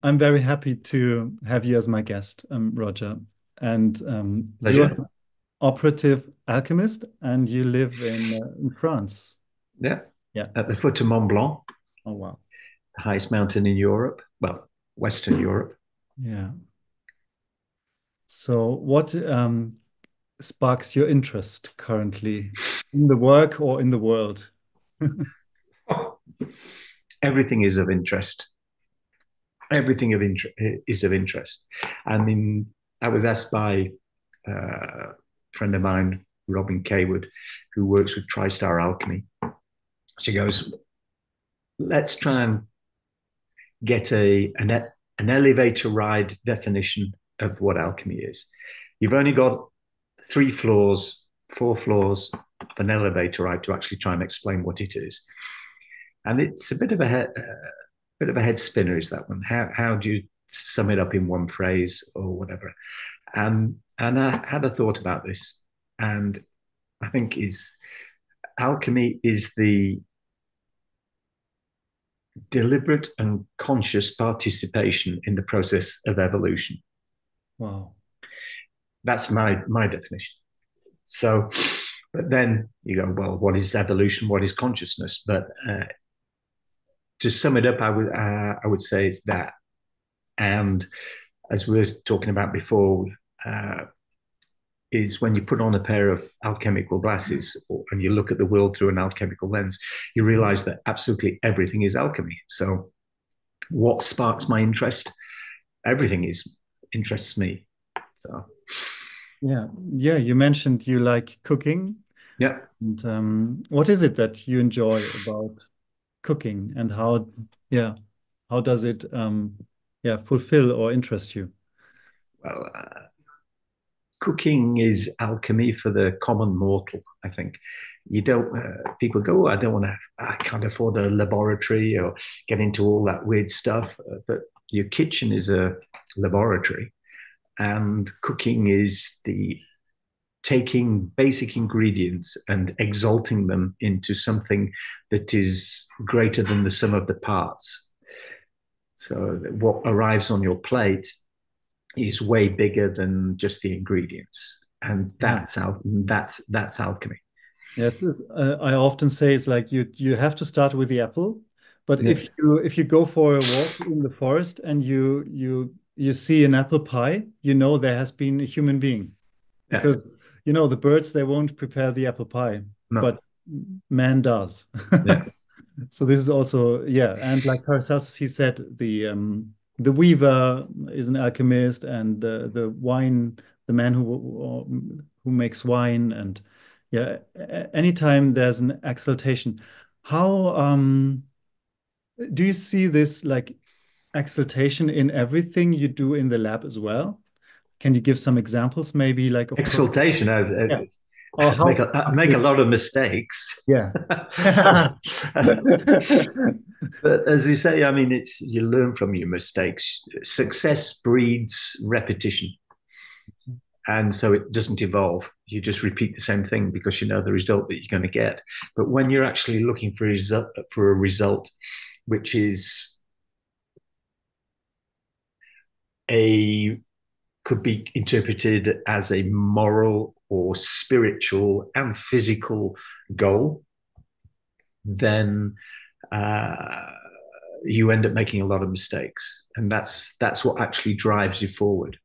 I'm very happy to have you as my guest, Roger. And you're Pleasure. an operative alchemist, and you live in France. Yeah. Yeah. At the foot of Mont Blanc, Oh, wow. the highest mountain in Europe. Well, Western Europe. Yeah. So, what sparks your interest currently in the work or in the world? Everything is of interest. Everything is of interest. I mean, I was asked by a friend of mine, Robin Kaywood, who works with TriStar Alchemy. She goes, let's try and get an elevator ride definition of what alchemy is. You've only got 3 floors, 4 floors of an elevator ride to actually try and explain what it is. And it's a bit of a head spinner, is that one? How do you sum it up in one phrase or whatever? And I had a thought about this, and I think is alchemy is the deliberate and conscious participation in the process of evolution. Wow. That's my definition. So, but then you go, well, what is evolution? What is consciousness? But to sum it up, I would say it's that. And as we were talking about before, uh, is when you put on a pair of alchemical glasses and you look at the world through an alchemical lens, you realize that absolutely everything is alchemy. So, what sparks my interest? Everything is interests me. So, Yeah. Yeah. You mentioned you like cooking. yeah. And what is it that you enjoy about cooking and yeah, how does it, yeah, fulfill or interest you? Well, cooking is alchemy for the common mortal. I think you don't. People go, oh, I don't want to. I can't afford a laboratory or get into all that weird stuff. But your kitchen is a laboratory, and cooking is the taking basic ingredients and exalting them into something that is greater than the sum of the parts. So what arrives on your plate is way bigger than just the ingredients, and Yeah. that's alchemy. Yeah, I often say it's like you have to start with the apple, but Yeah, if you go for a walk in the forest and you see an apple pie, you know there has been a human being yeah, because the birds they won't prepare the apple pie, no, but man does. yeah, So this is also, yeah, and like Paracelsus, he said the weaver is an alchemist, and the wine, the man who makes wine, and yeah, anytime there's an exaltation, how do you see this like exaltation in everything you do in the lab as well? Can you give some examples, maybe like of pro exaltation. yeah, or Make how I make a lot of mistakes. yeah. But as you say, I mean, it's you learn from your mistakes. Success breeds repetition, and so it doesn't evolve. You just repeat the same thing because you know the result that you're going to get. But when you're actually looking for a result, which is a could be interpreted as a moral or spiritual and physical goal, then uh, you end up making a lot of mistakes, and that's what actually drives you forward.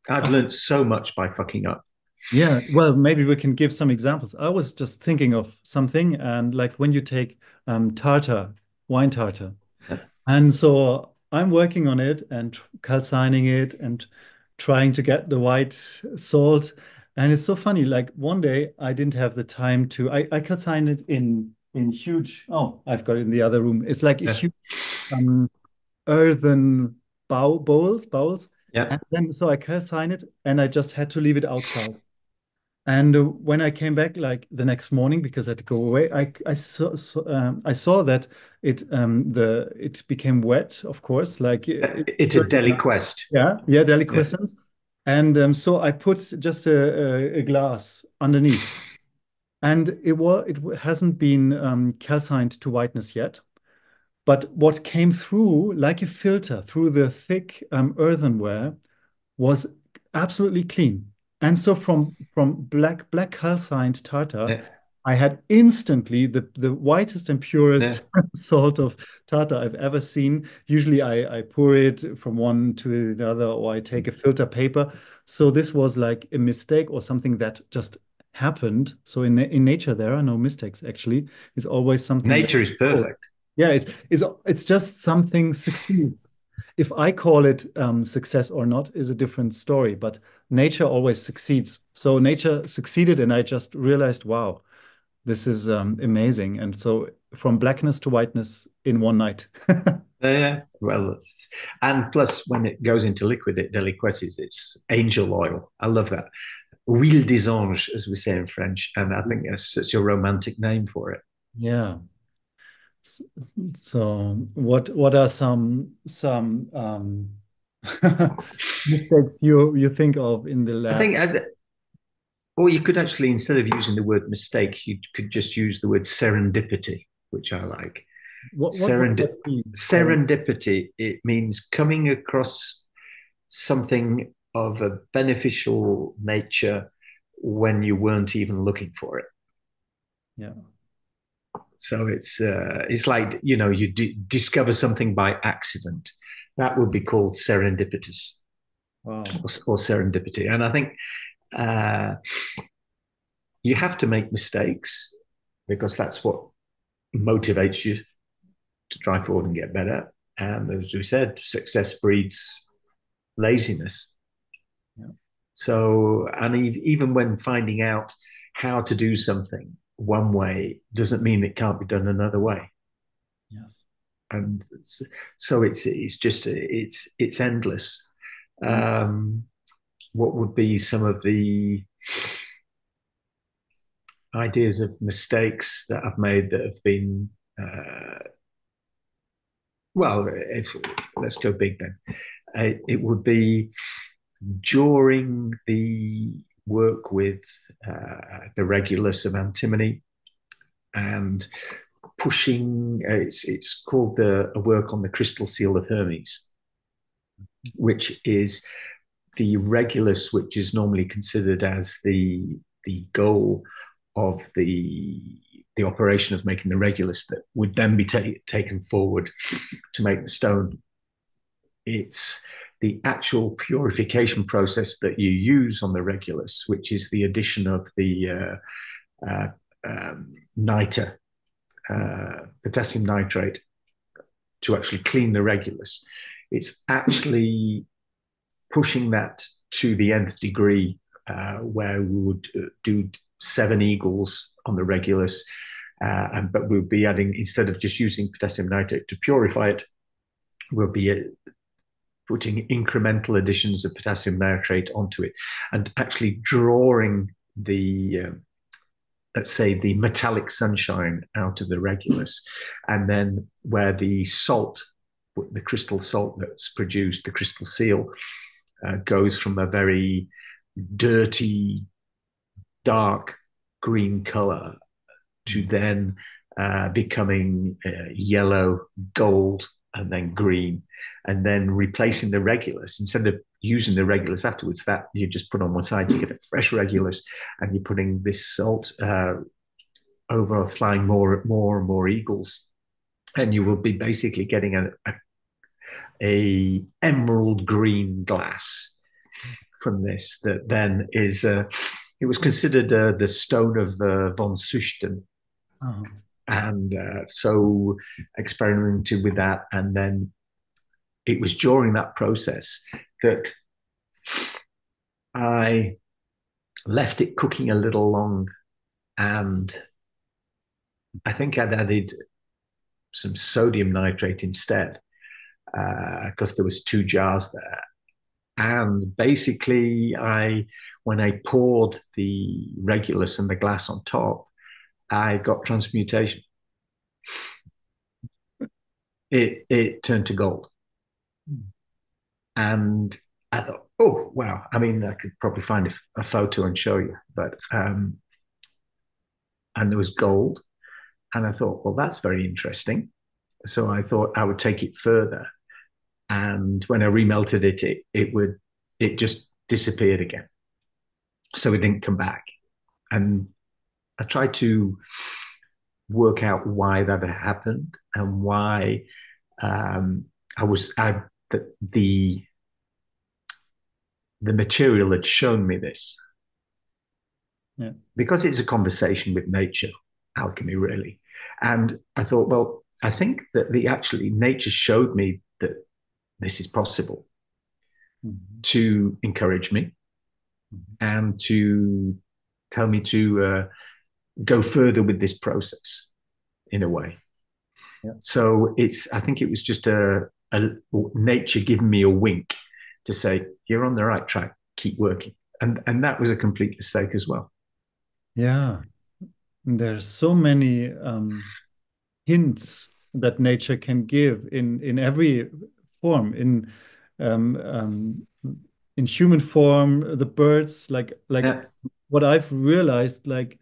I've learned so much by fucking up. Yeah, well, maybe we can give some examples. I was just thinking of something, and like when you take tartar, wine tartar, and so I'm working on it and calcining it and trying to get the white salt. And it's so funny. Like one day I didn't have the time to. I calcined it in huge. Oh, I've got it in the other room. It's like a Yeah, huge um, earthen bowls, yeah. and then so I calcined it, and I just had to leave it outside. And when I came back, like the next morning, because I had to go away, I saw that it became wet, of course, like It's a deliquesce. yeah, Yeah, deliquescent, and so I put just a glass underneath, and it hasn't been calcined to whiteness yet, But what came through, like a filter through the thick earthenware, was absolutely clean. And so from black calcined tartar, Yeah. I had instantly the whitest and Yeah. purest salt of tartar I've ever seen. Usually I pour it from one to the other, or I take a filter paper. So this was like a mistake or something that just happened. So in nature there are no mistakes actually. It's always something that, Nature is oh, perfect. yeah, it's just something succeeds. If I call it success or not is a different story, but nature always succeeds. So nature succeeded, and I just realized, wow, this is amazing. And so from blackness to whiteness in one night. Yeah, well, and plus when it goes into liquid, it deliquesces. It's angel oil. I love that. Huile des anges, as we say in French, and I think that's such a romantic name for it. Yeah. S- So what are some mistakes you think of in the I lab? think, or you could actually, instead of using the word mistake, you could just use the word serendipity, which I like. What does that mean? Serendipity, it means coming across something of a beneficial nature when you weren't even looking for it. Yeah. So it's like, you know, you discover something by accident. That would be called serendipitous, Wow. or serendipity. And I think uh, you have to make mistakes because that's what motivates you to drive forward and get better. And as we said, success breeds laziness. Yeah. So, and even when finding out how to do something one way doesn't mean it can't be done another way. Yes. And so it's endless. Mm. Um, what would be some of the ideas of mistakes that I've made that have been well? Let's go big then. It would be during the work with the Regulus of antimony and pushing. It's called a work on the crystal seal of Hermes, which is the Regulus, which is normally considered as the goal of the operation of making the Regulus that would then be taken forward to make the stone. It's the actual purification process that you use on the Regulus, which is the addition of the niter, potassium nitrate, to actually clean the Regulus. It's actually pushing that to the nth degree, where we would do 7 eagles on the Regulus, but we'll be adding, instead of just using potassium nitrate to purify it, we'll be putting incremental additions of potassium nitrate onto it and actually drawing the let's say the metallic sunshine out of the Regulus, and then where the salt, the crystal salt that's produced, the crystal seal, goes from a very dirty, dark green color to then becoming yellow, gold, and then green, and then replacing the Regulus. Instead of using the Regulus afterwards, that you just put on one side, you get a fresh Regulus, and you're putting this salt over, flying more and more eagles, and you will be basically getting a emerald green glass from this. That then is it was considered the stone of von Süchten. Uh-huh. And so experimented with that, and then it was during that process that I left it cooking a little long, and I think I'd added some sodium nitrate instead, because there was 2 jars there. And basically, when I poured the Regulus and the glass on top, I got transmutation. It turned to gold. And I thought, oh, wow. I mean, I could probably find a photo and show you, but, and there was gold. And I thought, well, that's very interesting. So I thought I would take it further. And when I remelted it, it just disappeared again. So it didn't come back. And I tried to work out why that had happened and why um, the the material had shown me this. Yeah. Because it's a conversation with nature, alchemy really. And I thought, well, I think that the actually nature showed me that this is possible Mhm. to encourage me Mhm. and to tell me to go further with this process in a way. Yeah. So I think it was just a nature giving me a wink to say, you're on the right track, keep working. And that was a complete mistake as well. Yeah. There's so many hints that nature can give in every form, um, um, in human form, the birds, like Yeah. what I've realized, like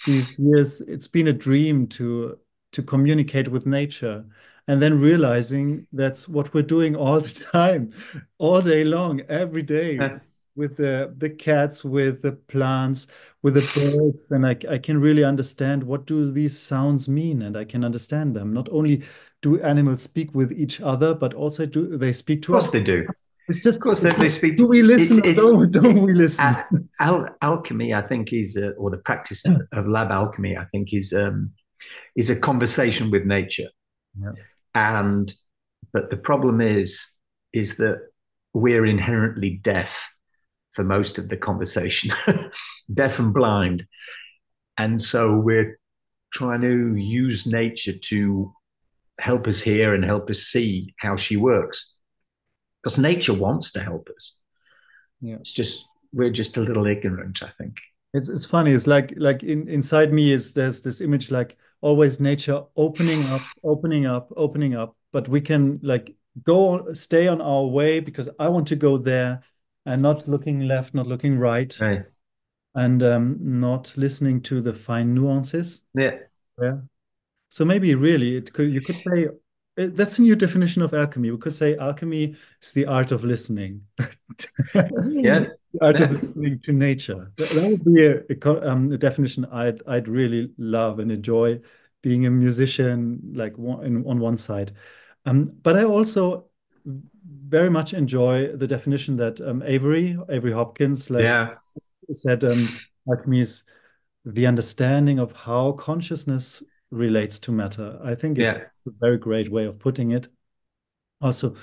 these years, it's been a dream to communicate with nature, and then realizing that's what we're doing all the time, all day long, every day, Yeah. with the cats, with the plants, with the birds, and I can really understand what do these sounds mean, and I can understand them. Not only do animals speak with each other, but also do they speak Of to course us. they do. Of It's course just they speak. do we listen or It's don't we listen? alchemy. I think or the practice of lab alchemy. I think is a conversation with nature. Yeah. And but the problem is that we're inherently deaf for most of the conversation, deaf and blind, and so we're trying to use nature to help us hear and help us see how she works because nature wants to help us. Yeah. It's just we're just a little ignorant, I think. It's funny. It's like inside me is there's this image like always nature opening up, opening up, opening up, but we can like go stay on our way because I want to go there and not looking left, not looking right, Right. and not listening to the fine nuances. Yeah. Yeah. So maybe really it could you could say that's a new definition of alchemy. We could say alchemy is the art of listening. Yeah. The art of Yeah. listening to nature. That would be a definition I'd really love and enjoy being a musician like on one side. But I also very much enjoy the definition that Avery Hopkins like Yeah. said alchemy is the understanding of how consciousness relates to matter. I think it's Yeah. a very great way of putting it. Also,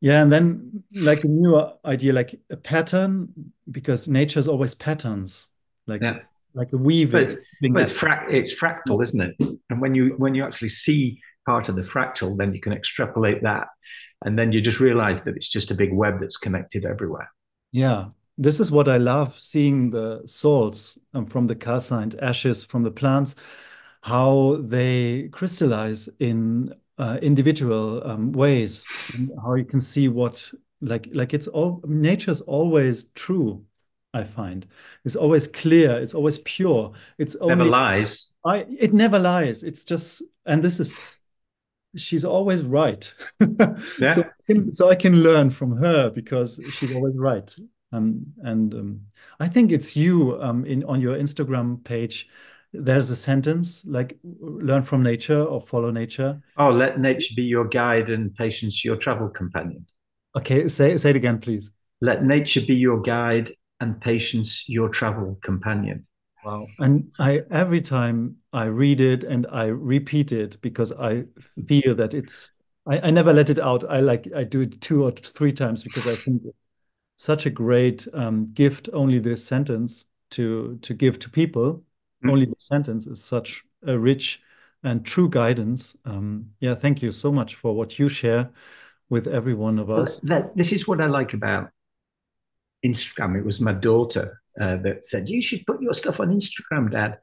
yeah, and then like a new idea, like a pattern, because nature is always patterns, like Yeah. like a weaving. It's fractal, isn't it? And when you actually see part of the fractal, then you can extrapolate that, and then you just realize that it's just a big web that's connected everywhere. Yeah, this is what I love, seeing the salts from the calcined ashes from the plants, how they crystallize in individual ways, and how you can see what like it's all nature's always true, I find. It's always clear, it's always pure. It's Never only lies. it never lies. It's just and this is she's always right. Yeah. So I can learn from her because she's always right. And I think it's you in on your Instagram page. There's a sentence like learn from nature or follow nature. Oh, let nature be your guide and patience your travel companion. Okay, say it again, please. Let nature be your guide and patience your travel companion. Wow. And I every time I read it and I repeat it because I feel that I never let it out. I do it two or three times because I think such a great gift. Only this sentence to give to people. Only the sentence is such a rich and true guidance. Yeah, thank you so much for what you share with every one of Well, us. this is what I like about Instagram. It was my daughter that said, "You should put your stuff on Instagram, Dad."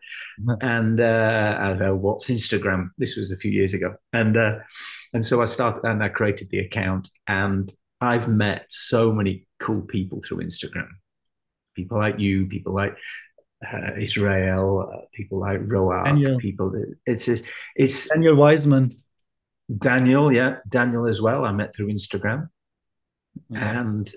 And I thought, "What's Instagram?" This was a few years ago, and so I started and I created the account, and I've met so many cool people through Instagram. People like you, people like Israel, people like Roark, Daniel, people. It's Daniel Wiseman. Daniel, yeah, Daniel as well. I met through Instagram, Yeah. and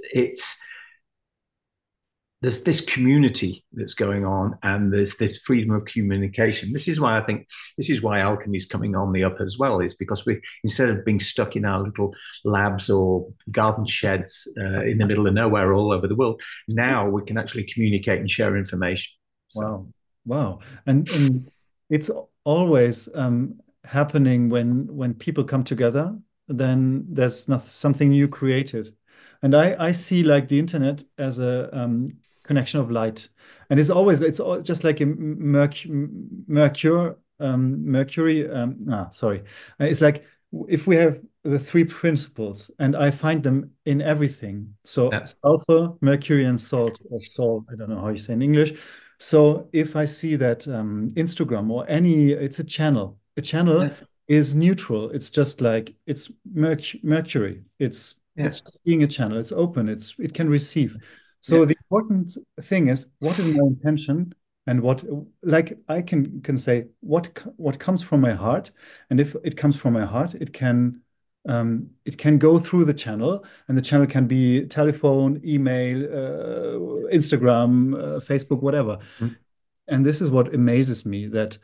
there's this community that's going on, and there's this freedom of communication. This is why I think this is why alchemy is coming on the up as well, is because we, instead of being stuck in our little labs or garden sheds in the middle of nowhere all over the world, now we can actually communicate and share information. So Wow. Wow. And it's always happening when people come together, then there's not something new created. And I see like the internet as a connection of light. And just like a mercury sorry. It's like if we have the three principles and I find them in everything. So yeah, sulfur, mercury, and salt, or salt, I don't know how you say in English. So if I see that Instagram or it's a channel. A channel yeah, is neutral. It's just like it's mercury. yeah, It's just being a channel. It's open. It can receive. yeah. So the important thing is what is my intention and what, like I can say what comes from my heart, and if it comes from my heart, it can go through the channel, and the channel can be telephone, email, Instagram, Facebook, whatever. Mm. And this is what amazes me, that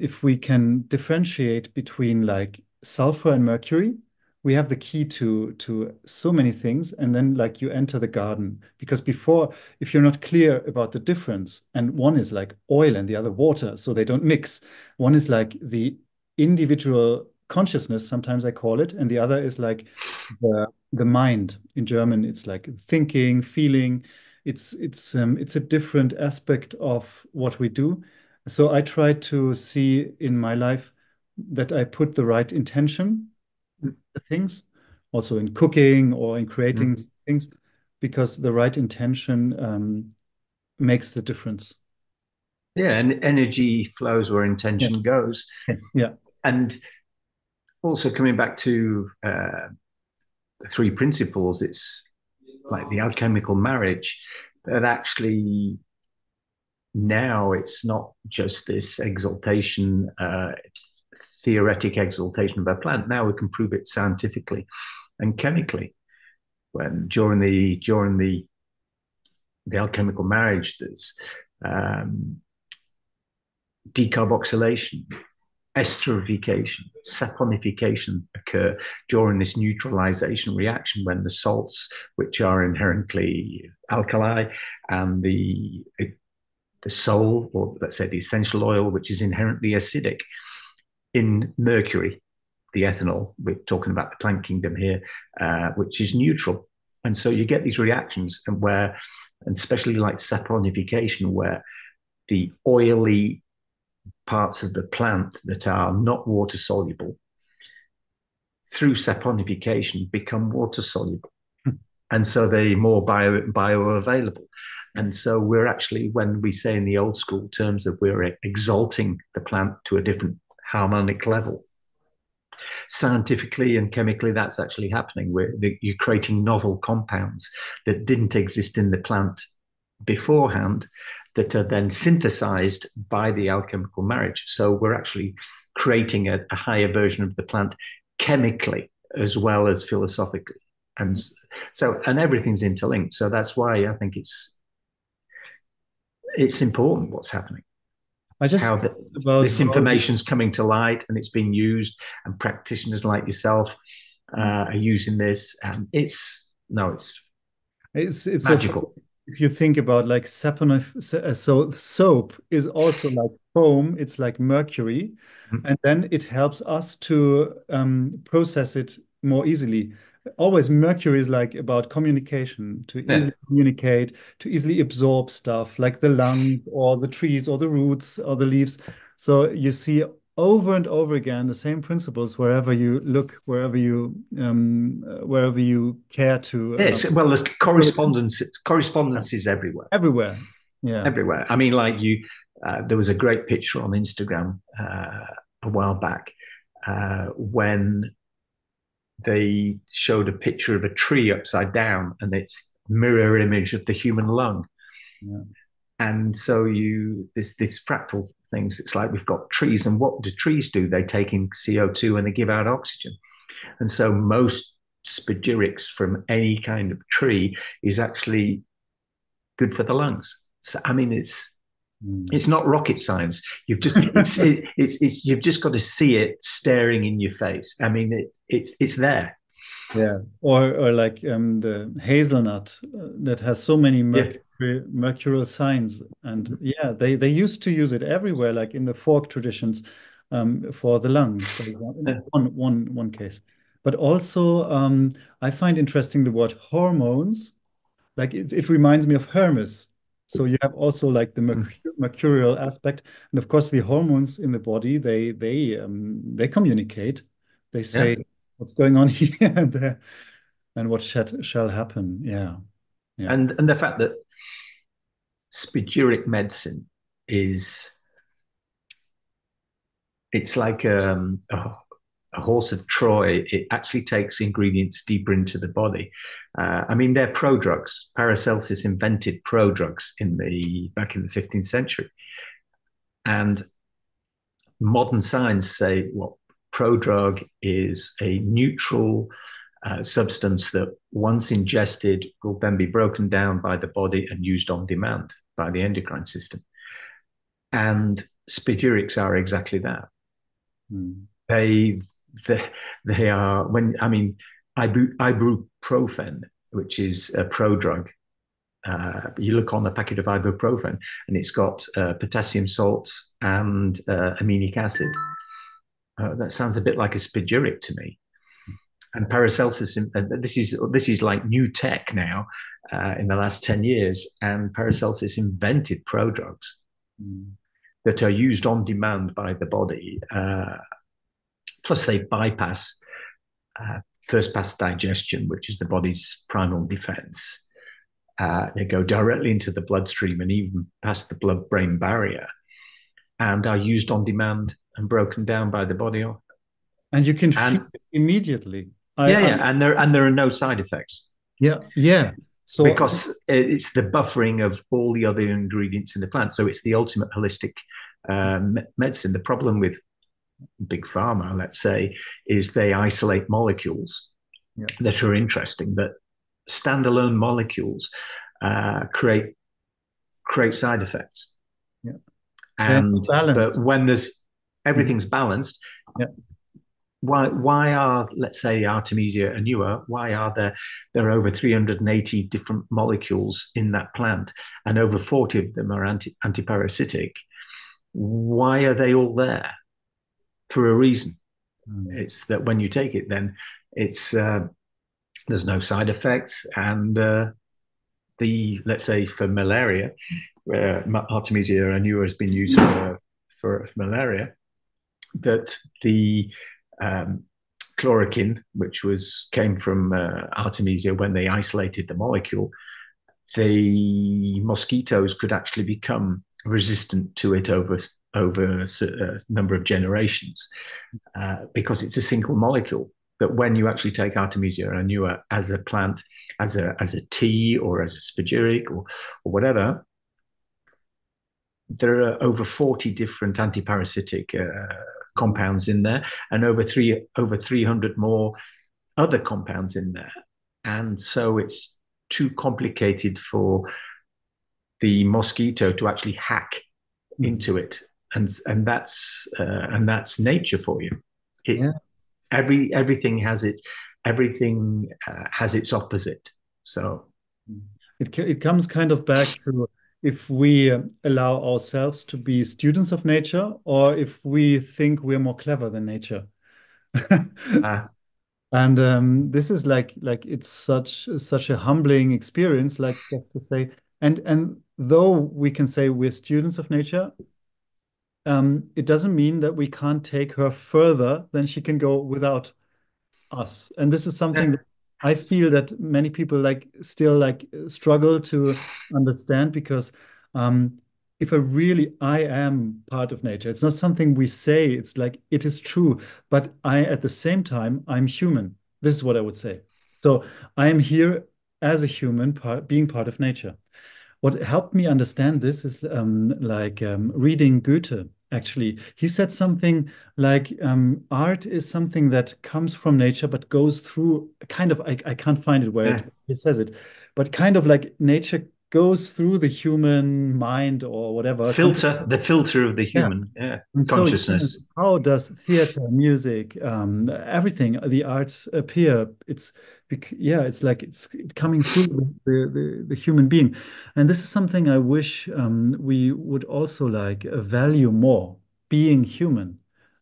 if we can differentiate between like sulfur and mercury, we have the key to so many things. And then like you enter the garden, because before, if you're not clear about the difference, and one is like oil and the other water, so they don't mix. One is like the individual consciousness, sometimes I call it, and the other is like the mind. In German, it's like thinking, feeling. It's a different aspect of what we do. So I try to see in my life that I put the right intention to things, also in cooking or in creating Mm. things, because the right intention makes the difference. Yeah, and energy flows where Yeah. intention goes. Yes. Yeah. And also coming back to the three principles, it's like the alchemical marriage that actually now it's not just this exaltation, theoretic exaltation of a plant. Now we can prove it scientifically and chemically. When during the alchemical marriage, there's um, decarboxylation, esterification, saponification occur during this neutralization reaction when the salts, which are inherently alkali, and the soul, or let's say the essential oil, which is inherently acidic, in mercury, the ethanol, we're talking about the plant kingdom here, which is neutral. And so you get these reactions, and especially like saponification, where the oily parts of the plant that are not water soluble through saponification become water soluble. And so they're more bioavailable. And so we're actually, when we say in the old school terms that we're exalting the plant to a different harmonic level, scientifically and chemically, that's actually happening. You're creating novel compounds that didn't exist in the plant beforehand, that are then synthesized by the alchemical marriage. So we're actually creating a higher version of the plant chemically as well as philosophically. And so, and everything's interlinked. So that's why I think it's important what's happening, I just how think about this how the, information's coming to light and it's being used, and practitioners like yourself are using this. And it's it's so funny. magical. If you think about like so soap is also like foam, it's like mercury, Mm. and then it helps us to process it more easily. Always mercury is like about communication, to Yeah. easily communicate, to easily absorb stuff like the lungs or the trees or the roots or the leaves. So you see over and over again the same principles wherever you look, wherever you care to Yes, well, there's correspondences everywhere, everywhere. Yeah. everywhere. I mean, like there was a great picture on Instagram a while back when they showed a picture of a tree upside down, and it's mirror image of the human lung. Yeah. And so this fractal things. It's like we've got trees, and what do trees do? They take in CO2 and they give out oxygen. And so most spagyrics from any kind of tree is actually good for the lungs. So, I mean, it's not rocket science. You've just you've just got to see it staring in your face. I mean, it's there. Yeah, or like the hazelnut that has so many Yeah, mercurial signs, and yeah, they used to use it everywhere, like in the folk traditions, for the lung, for example, in yeah, one case. But also, I find interesting the word hormones. Like it reminds me of Hermes. So you have also like the mercurial aspect, and of course the hormones in the body. They communicate. They yeah. say what's going on here and there, and what shall happen. Yeah, yeah. And the fact that spagyric medicine is it's like a horse of Troy. It actually takes ingredients deeper into the body. I mean, they're prodrugs. Paracelsus invented prodrugs back in the 15th century, and modern science say, well, prodrug is a neutral substance that once ingested will then be broken down by the body and used on demand by the endocrine system. And spagyrics are exactly that. Mm. They they are when I mean ibuprofen, which is a prodrug. You look on the packet of ibuprofen, and it's got potassium salts and aminic acid. That sounds a bit like a spagyric to me. And Paracelsus, this is like new tech now in the last 10 years. And Paracelsus invented prodrugs that are used on demand by the body. Plus, they bypass first pass digestion, which is the body's primal defense. They go directly into the bloodstream and even past the blood-brain barrier, and are used on demand and broken down by the body. And you can feel And it immediately. yeah, and there are no side effects. Yeah, yeah. So Because it's the buffering of all the other ingredients in the plant. So it's the ultimate holistic medicine. The problem with big pharma, let's say, is they isolate molecules that are interesting, but standalone molecules create side effects. Yeah. And but Balance. when there's everything's balanced, Yeah. why are, let's say, Artemisia annua, why are there are over 380 different molecules in that plant, and over 40 of them are antiparasitic? Why are they all there? For a reason. It's that when you take it, then it's there's no side effects, and let's say for malaria, where Artemisia annua has been used for malaria, that the chloroquine, which came from Artemisia, when they isolated the molecule, the mosquitoes could actually become resistant to it over a number of generations because it's a single molecule. But when you actually take Artemisia annua as a plant, as a tea or as a spagyric or whatever, there are over 40 different antiparasitic compounds in there, and over 300 more other compounds in there. And so it's too complicated for the mosquito to actually hack into it, and that's nature for you. Everything has its opposite. So it comes kind of back to if we allow ourselves to be students of nature, or if we think we're more clever than nature. And this is like it's such a humbling experience, like just to say, and though we can say we're students of nature, it doesn't mean that we can't take her further than she can go without us. And this is something that I feel that many people still struggle to understand, because if I am part of nature, it's not something we say, it's like it is true, but at the same time I'm human. This is what I would say. So I am here as a human, being part of nature. What helped me understand this is reading Goethe actually. He said something like art is something that comes from nature but goes through kind of, I can't find it where Yeah. it says it, but kind of like nature goes through the human mind or whatever, something. The filter of the Yeah. human, yeah, And so, consciousness. how does theater, music, everything, the arts appear? Yeah, it's like it's coming through the human being, and this is something I wish we would also like value more, being human,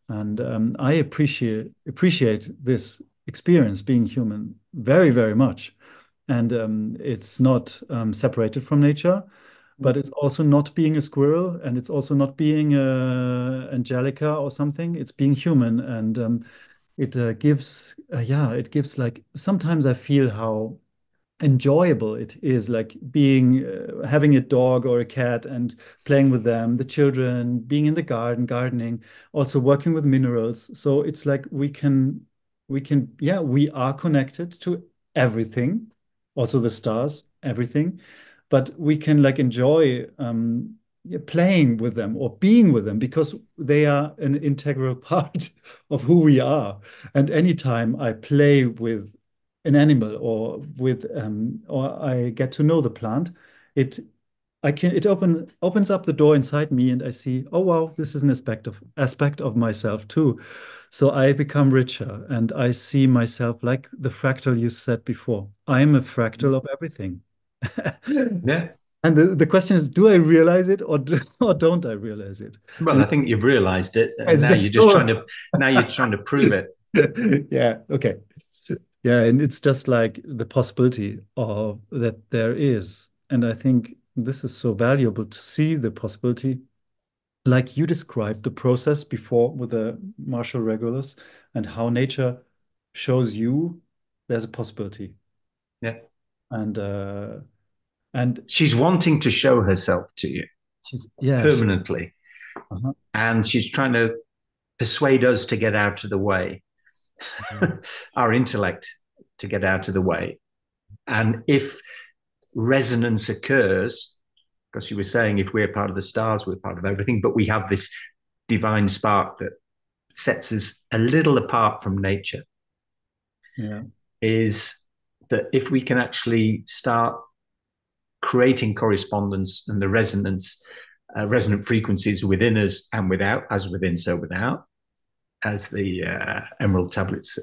and I appreciate this experience, being human, very very much, and it's not separated from nature, but it's also not being a squirrel, and it's also not being Angelica or something. It's being human, and it gives, yeah, it gives like sometimes I feel how enjoyable it is, like being having a dog or a cat and playing with them, the children, being in the garden, gardening, also working with minerals. So it's like yeah, we are connected to everything, also the stars, everything, but we can like enjoy yeah, playing with them or being with them because they are an integral part of who we are. And anytime I play with an animal or I get to know the plant, it it opens up the door inside me and I see, oh wow, this is an aspect of myself too. So I become richer and I see myself like the fractal you said before. I'm a fractal of everything. Yeah. And the question is, do I realize it or don't I realize it? Well, And I think you've realized it, and it's just so now you're trying to prove it. yeah, okay. Yeah, and it's just like the possibility of that there is. And I think this is so valuable to see the possibility, like you described the process before with the martial regulars and how nature shows you there's a possibility. Yeah. And and She's wanting to show herself to you she's yeah, permanently, uh-huh. and she's trying to persuade us to get out of the way, our intellect to get out of the way. And if resonance occurs, because you were saying if we're part of the stars, we're part of everything, but we have this divine spark that sets us a little apart from nature, Yeah. is that if we can actually start creating correspondence and the resonant frequencies within us and without, as within, so without, as the Emerald Tablets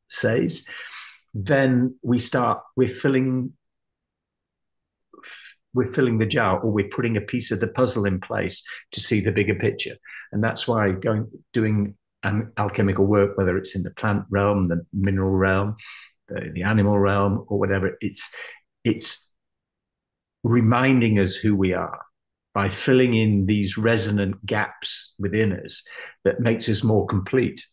says, then we're filling the jar, or we're putting a piece of the puzzle in place to see the bigger picture. And that's why doing alchemical work, whether it's in the plant realm, the mineral realm, the animal realm, or whatever, it's reminding us who we are by filling in these resonant gaps within us that makes us more complete.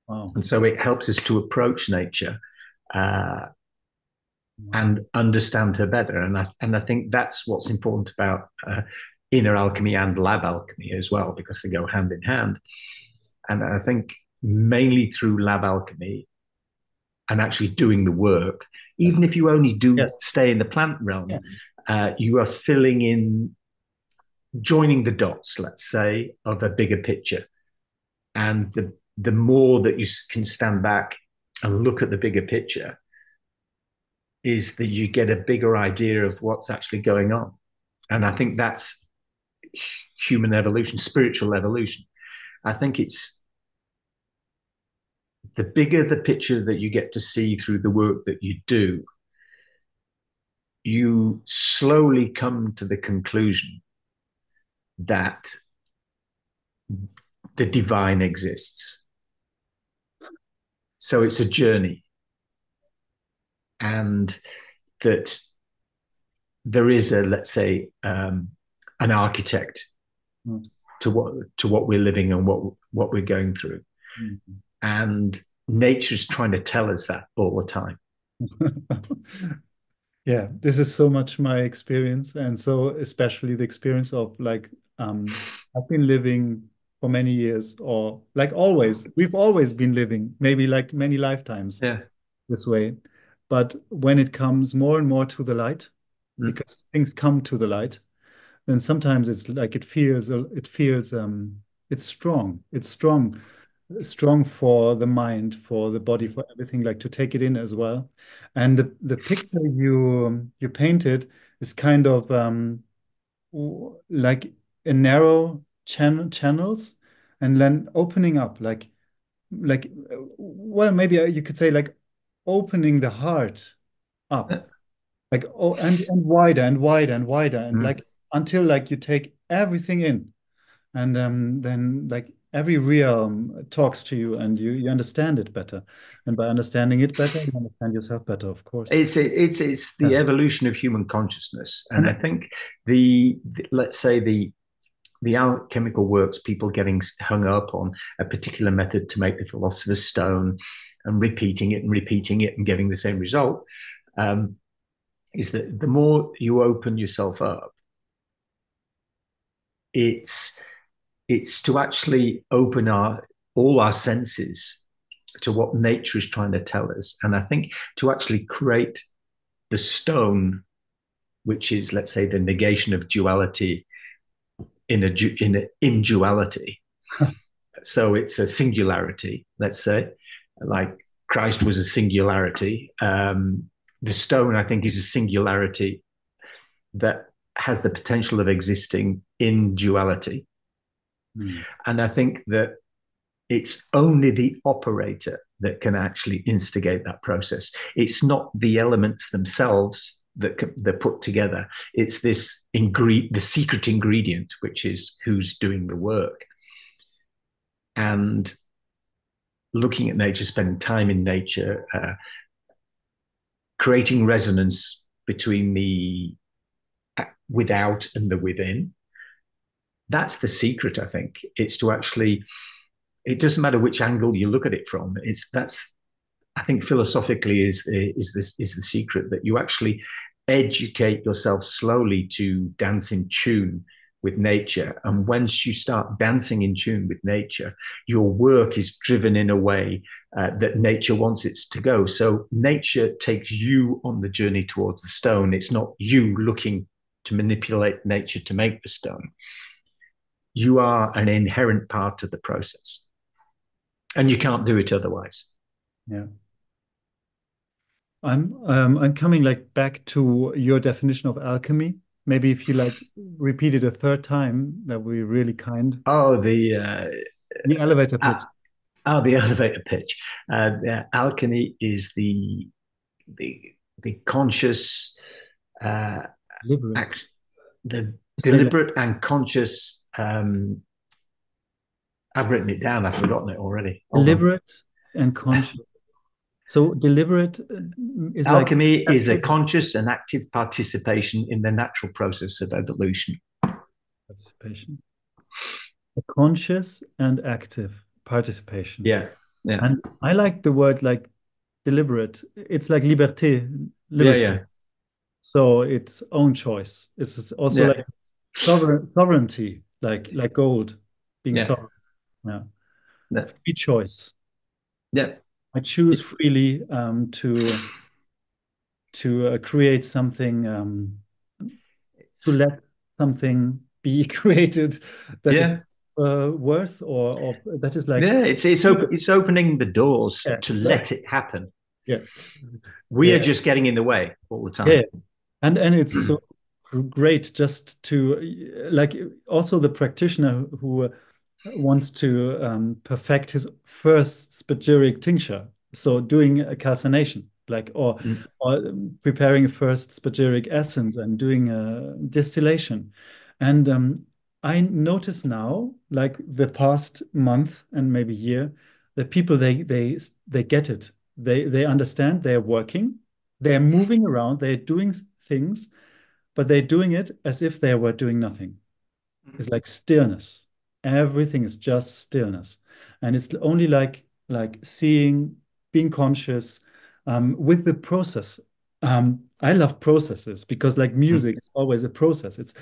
Wow. And so it helps us to approach nature and understand her better. And I think that's what's important about inner alchemy and lab alchemy as well, because they go hand in hand. And I think mainly through lab alchemy and actually doing the work, Yes. even if you only do Yes. stay in the plant realm, Yeah. you are filling in, joining the dots, let's say, of a bigger picture. And the more that you can stand back and look at the bigger picture, is that you get a bigger idea of what's actually going on. And I think that's human evolution, spiritual evolution. I think it's the bigger the picture that you get to see through the work that you do, you slowly come to the conclusion that the divine exists. So it's a journey, and that there is a, let's say, an architect Mm. to what we're living and what we're going through, and nature's trying to tell us that all the time. Yeah, this is so much my experience, and so especially the experience of like I've been living for many years, or like always, we've always been living, maybe like many lifetimes Yeah. this way. But when it comes more and more to the light, Mm. because things come to the light, then sometimes it's like it feels it's strong. It's strong, strong for the mind, for the body, for everything, like to take it in as well. And the picture you painted is kind of like a narrow channels and then opening up like well maybe you could say like opening the heart up like oh and wider and wider and wider and Mm. like until like you take everything in and then like every realm talks to you and you understand it better, and by understanding it better you understand yourself better, of course. It's Yeah. the evolution of human consciousness, and I And think let's say the alchemical works, people getting hung up on a particular method to make the philosopher's stone and repeating it and getting the same result, um, is that the more you open yourself up, it's it's to actually open our all our senses to what nature is trying to tell us. And I think to actually create the stone, which is, let's say, the negation of duality in duality. So it's a singularity, let's say, like Christ was a singularity. The stone, I think, is a singularity that has the potential of existing in duality. mm, And I think that it's only the operator that can actually instigate that process. It's not the elements themselves that they're put together. It's the secret ingredient, which is who's doing the work. And looking at nature, spending time in nature, creating resonance between the without and the within. That's the secret, I think. It's to actually, it doesn't matter which angle you look at it from. That's, I think, philosophically is the secret, that you actually educate yourself slowly to dance in tune with nature. And once you start dancing in tune with nature, your work is driven in a way that nature wants it to go. So nature takes you on the journey towards the stone. It's not you looking to manipulate nature to make the stone. You are an inherent part of the process, and you can't do it otherwise. yeah. I'm coming like back to your definition of alchemy. Maybe if you like repeat it a third time, that would be really kind. Oh, The elevator pitch. the elevator pitch. Alchemy is the the conscious, uh, Deliberate. act, the Say that. deliberate and conscious. I've written it down. I've forgotten it already. Hold on. Deliberate and conscious. So deliberate is like Alchemy is a active conscious and active participation in the natural process of evolution. participation. A conscious and active participation. Yeah, yeah, And I like the word like deliberate. It's like liberté, yeah, liberty. yeah, So it's own choice. It's also yeah, like sovereignty, like gold being yeah, sovereign. Yeah. yeah, Free choice. yeah. I choose freely to create something, to It's, let something be created that is yeah, worth or that is like yeah. It's opening the doors yeah, to let it happen. yeah, We are yeah, just getting in the way all the yeah. time. And it's so great just to like also the practitioner who wants to perfect his first spagyric tincture. So doing a calcination, like Mm. or preparing a first spagyric essence and doing a distillation. And I notice now, like the past month and maybe year, that people they get it. They understand. They're working. They're moving around. They're doing things, but they're doing it as if they were doing nothing. It's like stillness. Everything is just stillness. And it's only like seeing, being conscious with the process. I love processes because like Mm. music is always a process. It's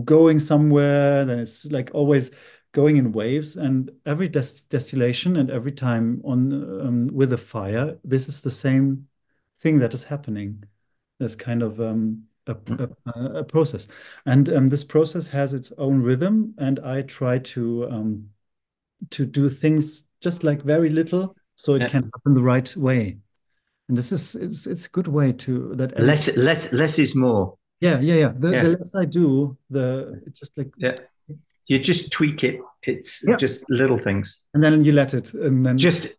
going somewhere, then it's like always going in waves. And every distillation and every time on with a fire, this is the same thing that is happening. There's kind of a process, and this process has its own rhythm, and I try to do things just like very little, so it Yeah. can happen the right way. And this is it's a good way to that. And Less is more. yeah. The Yeah. less I do, the it's just like Yeah. You just tweak it. It's yeah, just little things. and then you let it, and then Just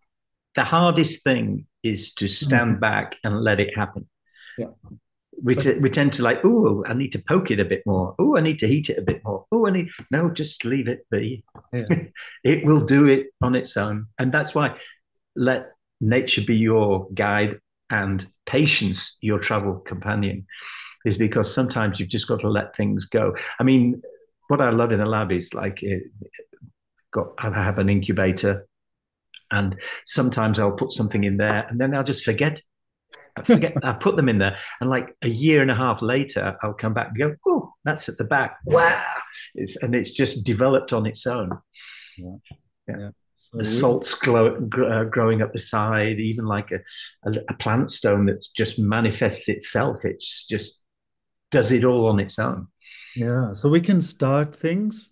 the hardest thing is to Mhm. stand back and let it happen. Yeah. But We tend to like, oh, I need to poke it a bit more. Oh, I need to heat it a bit more. Oh, I need no, just leave it be. yeah, It will do it on its own, and that's why let nature be your guide and patience your travel companion. Is because sometimes you've just got to let things go. I mean, what I love in the lab is like I have an incubator, and sometimes I'll put something in there, and then I'll just forget. I put them in there, and like a year and a half later, I'll come back and go, "Oh, that's at the back. Wow!" It's just developed on its own. yeah, Yeah, yeah. the So salts growing up the side, even like a plant stone that just manifests itself. It's just does it all on its own. yeah, so we can start things,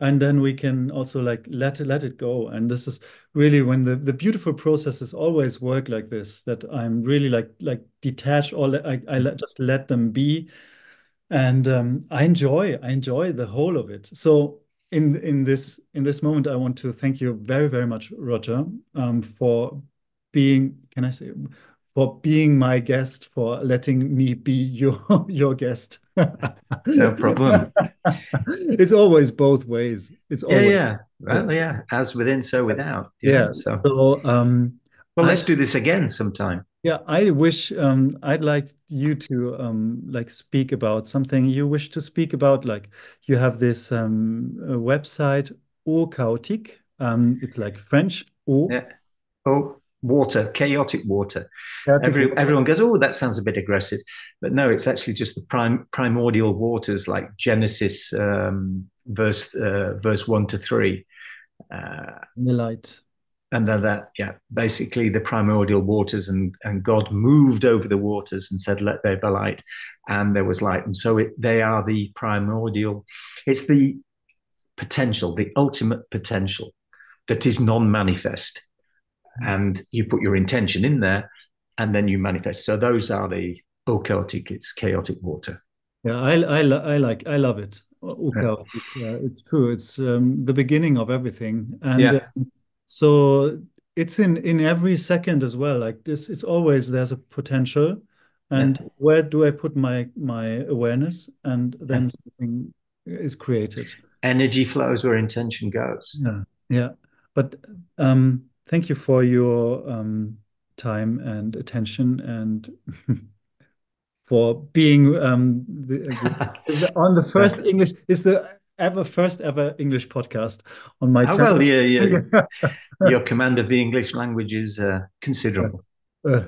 and then we can also like let it go. And this is really when the beautiful processes always work like this, that I'm really like detach or just let them be. And I enjoy the whole of it. So in this moment, I want to thank you very, very much, Roger, for being, can I say, for being my guest, for letting me be your your guest. No problem. It's always both ways. It's Yeah, always yeah. both. Well, yeah. As within, so without. Yeah. So, So well, I let's do this again sometime. yeah, I wish I'd like you to like speak about something you wish to speak about. Like you have this website, O Chaotique. It's like French, O Yeah. Oh, water, chaotic water. Chaotic Water. Everyone goes, oh, that sounds a bit aggressive, but no, it's actually just the primordial waters, like Genesis, verse 1 to 3. Uh, In the light. and then that, yeah, basically the primordial waters, and God moved over the waters and said, "Let there be light," and there was light. And so they are the primordial. It's the potential, the ultimate potential that is non-manifest, and you put your intention in there, and then you manifest. So those are the chaotic. It's chaotic water. Yeah, I love it. O Yeah, Chaotique. Yeah, it's true. It's the beginning of everything, and yeah, so it's in every second as well. Like this, it's always there's a potential, yeah. and where do I put my awareness, and Yeah. then something is created. Energy flows where intention goes. Yeah, yeah. But thank you for your time and attention, and for being on the first English is the ever first ever English podcast on my Oh well, channel. yeah, yeah. Your command of the English language is considerable. Uh,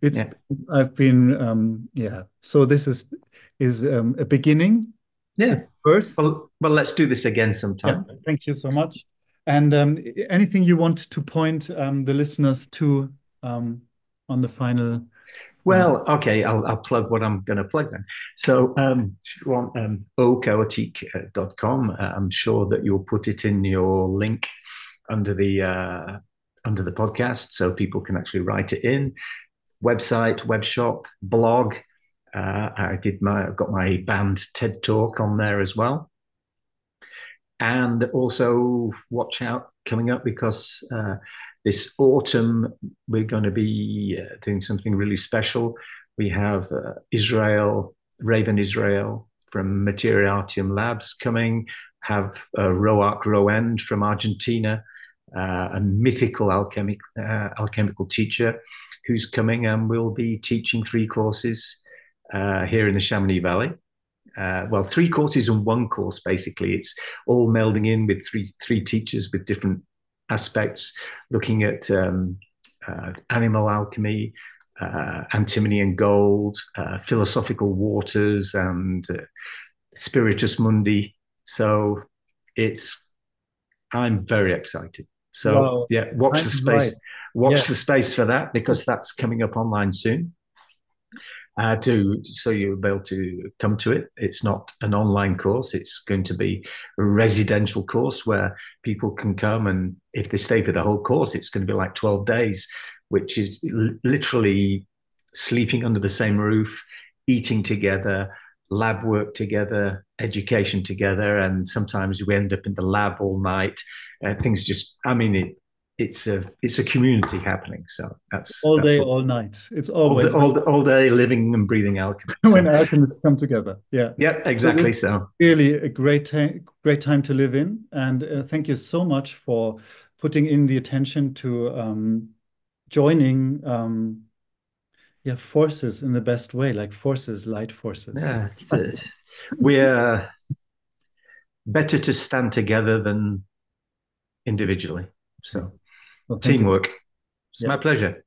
it's Yeah, I've been yeah. So this is a beginning, a yeah. birth. Well, let's do this again Yeah. sometime. Thank you so much. And anything you want to point the listeners to on the final. Uh, Well, okay, I'll plug what I'm going to plug then. So, if you want ochaotic.com, I'm sure that you'll put it in your link under the podcast, so people can actually write it in. Website, web shop, blog. I've got my band TED Talk on there as well, and also watch out coming up because this autumn we're going to be doing something really special. We have Raven Israel from Materiatium Labs coming, have Roark Roend from Argentina, a mythical alchemical teacher who's coming, and will be teaching 3 courses here in the Chamonix Valley. Well, 3 courses and 1 course, basically. It's all melding in with three teachers with different aspects, looking at animal alchemy, antimony and gold, philosophical waters, and spiritus mundi. So I'm very excited. So wow, yeah, watch time the is right. space. Watch Yeah. the space for that, because that's coming up online soon. So you'll be able to come to it. It's not an online course. It's going to be a residential course where people can come, and if they stay for the whole course, it's going to be like 12 days, which is literally sleeping under the same roof, eating together, lab work together, education together, and sometimes we end up in the lab all night. Things just, I mean, it's a community happening. So All that's day, what all night. It's always all day living and breathing alchemy. when So alchemists come together. Yeah. yeah, So this exactly. is So really a great time to live in. And thank you so much for putting in the attention to joining yeah, forces in the best way, like forces, light forces. yeah, we're better to stand together than individually. Yeah. So Well, thank you. teamwork. It's Yeah. my pleasure.